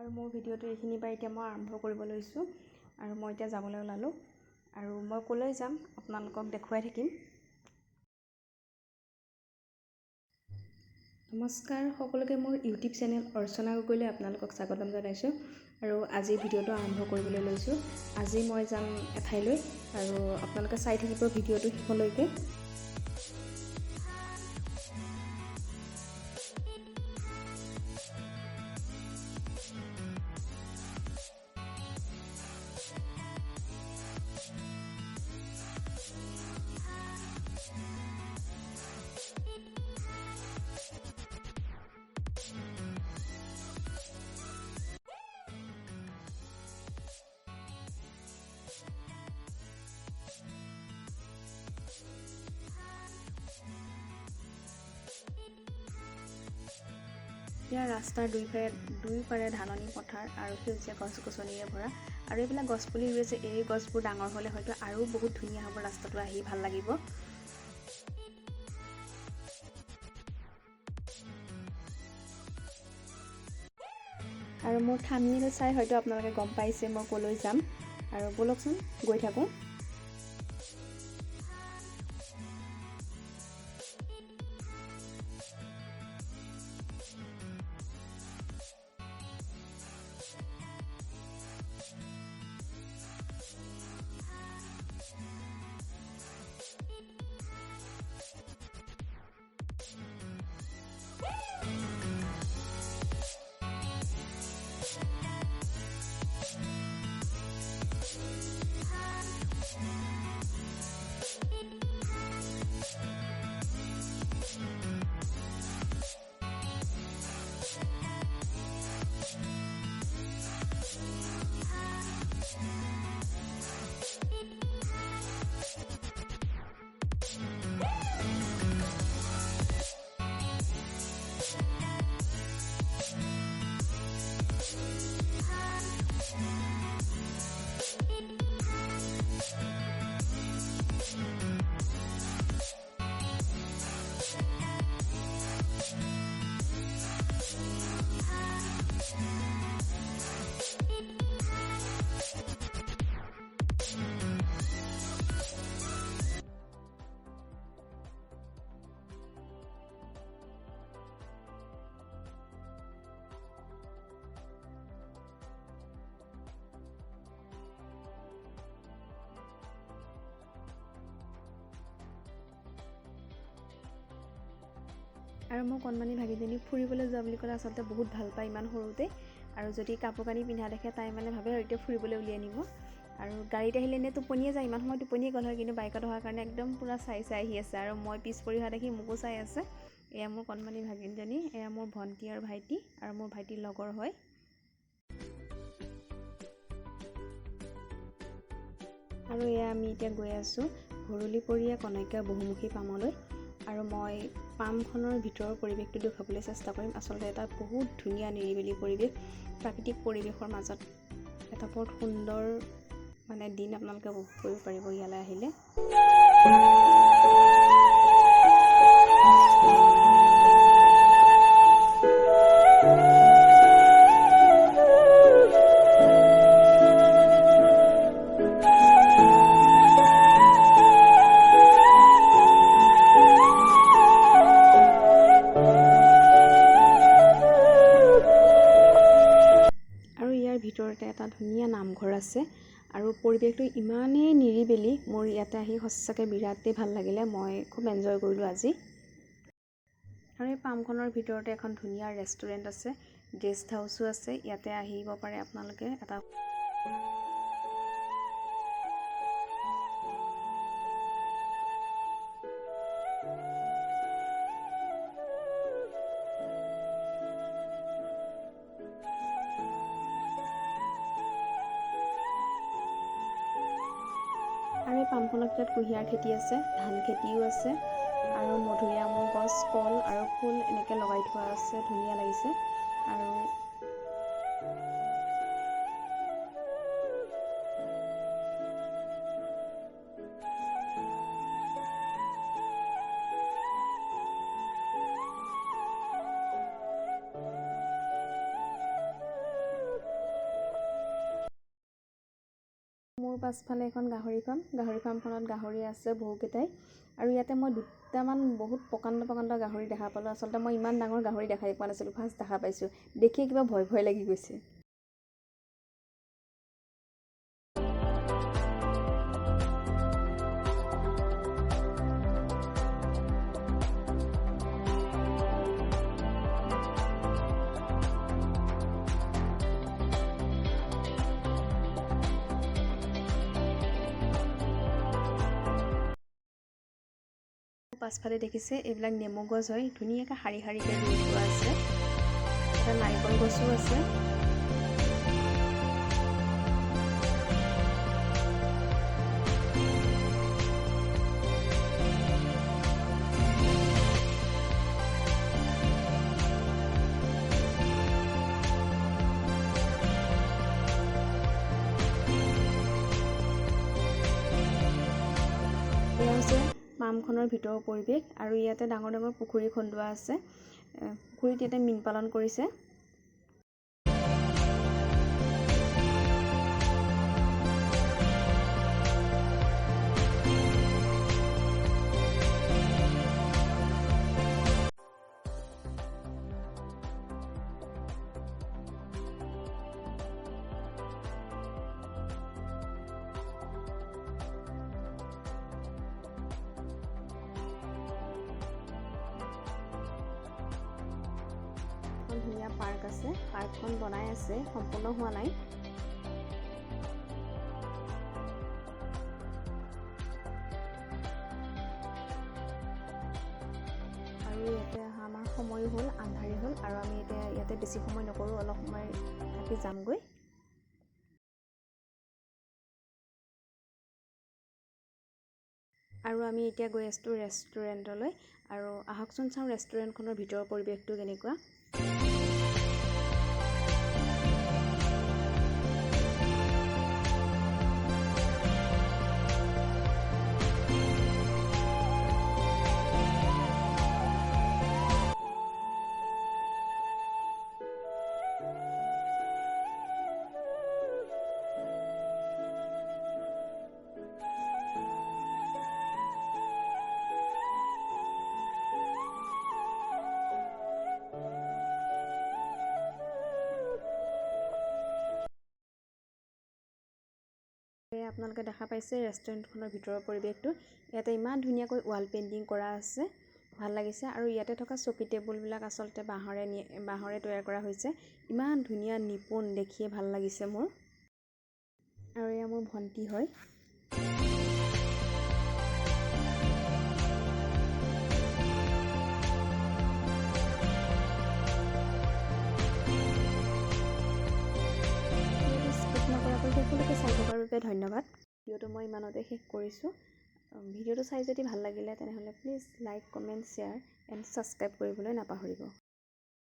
আৰু মোৰ ভিডিঅ'টো এইখিনি পৰা এতিয়া মই আৰম্ভ কৰিব লৈছোঁ আৰু মই এতিয়া যাবলৈ ওলালোঁ আৰু মই ক'লৈ যাম আপোনালোকক দেখুৱাই থাকিম। নমস্কাৰ সকলোকে মোৰ ইউটিউব চেনেল অৰ্চনা গগৈলৈ আপোনালোকক স্বাগতম জনাইছোঁ আৰু আজি ভিডিঅ'টো আৰম্ভ কৰিবলৈ লৈছোঁ। আজি মই যাম এঠাইলৈ আৰু আপোনালোকে চাই থাকিব ভিডিঅ'টো শেষলৈকে। ইয়াৰ ৰাস্তাৰ দুইফাৰে ধাননি পথাৰ আৰু সেউজীয়া গছ গছনিৰে ভৰা আৰু এইবিলাক গছপুলি ৰুইছে। এই গছবোৰ ডাঙৰ হ'লে হয়তো আৰু বহুত ধুনীয়া হ'ব, ৰাস্তাটো আহি ভাল লাগিব। আৰু মোৰ থাম্বনেইল চাই হয়তো আপোনালোকে গম পাইছে মই ক'লৈ যাম আৰু ব'লকচোন গৈ থাকোঁ। আৰু মোৰ কণমানি ভাগিজনী ফুৰিবলৈ যোৱা বুলি ক'লে আচলতে বহুত ভাল পায় ইমান সৰুতে, আৰু যদি কাপোৰ কানি পিন্ধা দেখে তাই মানে ভাবে আৰু এতিয়া ফুৰিবলৈ উলিয়াই নিব। আৰু গাড়ীত আহিলে এনেই টোপনিয়ে যায়, ইমান সময় টোপনিয়ে গ'ল হয়, কিন্তু বাইকত অহাৰ কাৰণে একদম পূৰা চাই আহি আছে আৰু মই পিছ পৰি অহা দেখি মোকো চাই আছে। এয়া মোৰ কণমানি ভাগিনজনী, এয়া মোৰ ভণ্টি আৰু ভাইটি, আৰু মোৰ ভাইটিৰ লগৰ হয়। আৰু এয়া আমি এতিয়া গৈ আছোঁ ভৰলীপৰীয়া কনৈকা বহুমুখী পামলৈ, আৰু মই পামখনৰ ভিতৰৰ পৰিৱেশটো দেখুৱাবলৈ চেষ্টা কৰিম। আচলতে এটা বহুত ধুনীয়া নিৰিবিলি পৰিৱেশ, প্ৰাকৃতিক পৰিৱেশৰ মাজত এটা বৰ সুন্দৰ দিন আপোনালোকে উপভোগ কৰিব পাৰিব ইয়ালৈ আহিলে। ভিতৰতে এটা ধুনীয়া নামঘৰ আছে আৰু পৰিৱেশটো ইমানেই নিৰিবিলি, মোৰ ইয়াতে আহি সঁচাকৈ বিৰাটেই ভাল লাগিলে। মই খুব এনজয় কৰিলোঁ আজি। আৰু এই পামখনৰ ভিতৰতে এখন ধুনীয়া ৰেষ্টুৰেণ্ট আছে, গেষ্ট হাউচো আছে, ইয়াতে আহিব পাৰে আপোনালোকে। এটা আৰু এই পামখনৰ ভিতৰত কুঁহিয়াৰ খেতি আছে, ধান খেতিও আছে, আৰু মধুৰিআমৰ গছ, কল আৰু ফুল এনেকৈ লগাই থোৱা আছে, ধুনীয়া লাগিছে। আৰু মোৰ পাছফালে এখন গাহৰি ফাৰ্মখনত গাহৰি আছে বহুকেইটাই। আৰু ইয়াতে মই দুটামান বহুত প্ৰকাণ্ড গাহৰি দেখা পালোঁ। আচলতে মই ইমান ডাঙৰ গাহৰি দেখাই পোৱা নাছিলোঁ, ফাৰ্ষ্ট দেখা পাইছোঁ। দেখিয়ে কিবা ভয় লাগি গৈছে। পাছফালে দেখিছে এইবিলাক নেমু গছ হয়, ধুনীয়াকৈ শাৰীকৈ ৰুই থোৱা আছে। এটা নাৰিকল গছো আছে। এয়া হৈছে ফাৰ্মখনৰ ভিতৰৰ পৰিৱেশ। আৰু ইয়াতে ডাঙৰ পুখুৰী খন্দোৱা আছে। পুখুৰীত ইয়াতে মীন পালন কৰিছে। ধুনীয়া পাৰ্ক আছে। পাৰ্কখন বনাই আছে, সম্পূৰ্ণ হোৱা নাই। আৰু ইয়াতে আমাৰ সময়ো হ'ল, আন্ধাৰি হ'ল। আৰু আমি এতিয়া ইয়াতে বেছি সময় নকৰোঁ, অলপ সময় থাকি যামগৈ। আৰু আমি এতিয়া গৈ আছোঁ ৰেষ্টুৰেণ্টলৈ। আৰু আহকচোন চাওঁ ৰেষ্টুৰেণ্টখনৰ ভিতৰৰ পৰিৱেশটো কেনেকুৱা। আপোনালোকে দেখা পাইছে ৰেষ্টুৰেণ্টখনৰ ভিতৰৰ পৰিৱেশটো। ইয়াতে ইমান ধুনীয়াকৈ ৱাল পেইণ্টিং কৰা আছে, ভাল লাগিছে। আৰু ইয়াতে থকা চকী টেবুলবিলাক আচলতে বাঁহৰে তৈয়াৰ কৰা হৈছে। ইমান ধুনীয়া নিপুণ, দেখিয়ে ভাল লাগিছে মোৰ। আৰু এয়া মোৰ ভণ্টি হয়। সকলোকে চাই থকাৰ বাবে ধন্যবাদ। ভিডিঅ'টো মই ইমানতে শেষ কৰিছোঁ। ভিডিঅ'টো চাই যদি ভাল লাগিলে তেনেহ'লে please like, comment, share and subscribe কৰিবলৈ নাপাহৰিব।